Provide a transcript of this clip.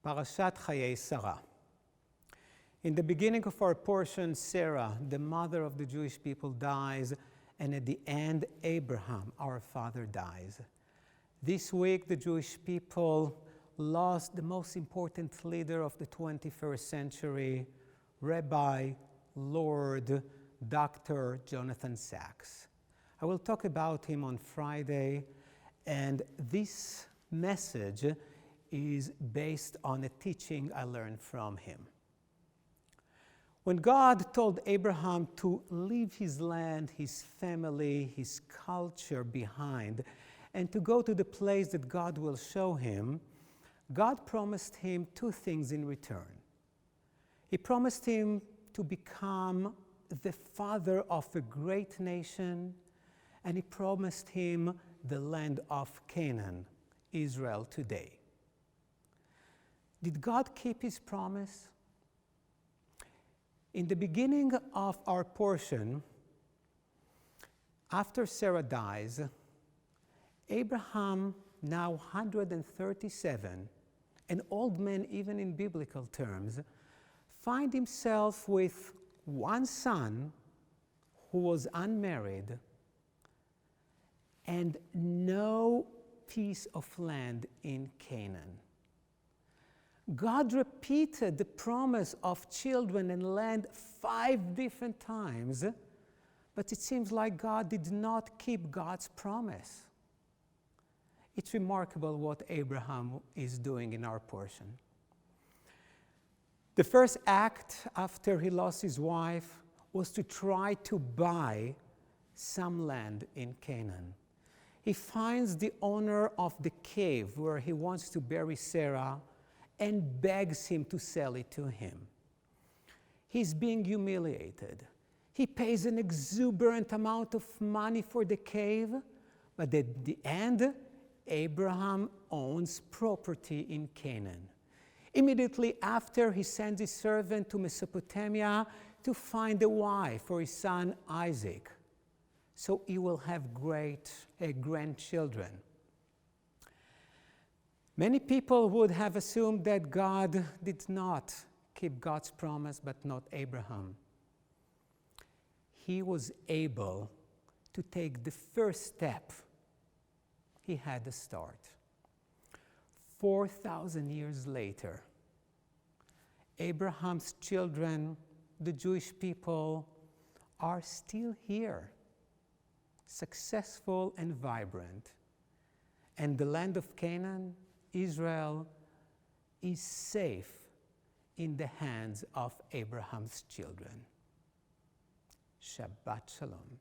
Parashat Chayei Sarah. In the beginning of our portion, Sarah, the mother of the Jewish people, dies, and at the end, Abraham, our father, dies. This week, the Jewish people lost the most important leader of the 21st century, Rabbi, Lord, Dr. Jonathan Sacks. I will talk about him on Friday, and this message is based on a teaching I learned from him. When God told Abraham to leave his land, his family, his culture behind, and to go to the place that God will show him, God promised him two things in return. He promised him to become the father of a great nation, and he promised him the land of Canaan, Israel today. Did God keep his promise? In the beginning of our portion, after Sarah dies, Abraham, now 137, an old man even in biblical terms, finds himself with one son who was unmarried and no piece of land in Canaan. God repeated the promise of children and land 5 different times, but it seems like God did not keep God's promise. It's remarkable what Abraham is doing in our portion. The first act after he lost his wife was to try to buy some land in Canaan. He finds the owner of the cave where he wants to bury Sarah and begs him to sell it to him. He's being humiliated. He pays an exuberant amount of money for the cave, but at the end, Abraham owns property in Canaan. Immediately after, he sends his servant to Mesopotamia to find a wife for his son Isaac, so he will have great grandchildren. Many people would have assumed that God did not keep God's promise, but not Abraham. He was able to take the first step. He had a start. 4,000 years later, Abraham's children, the Jewish people, are still here, successful and vibrant. And the land of Canaan, Israel, is safe in the hands of Abraham's children. Shabbat Shalom.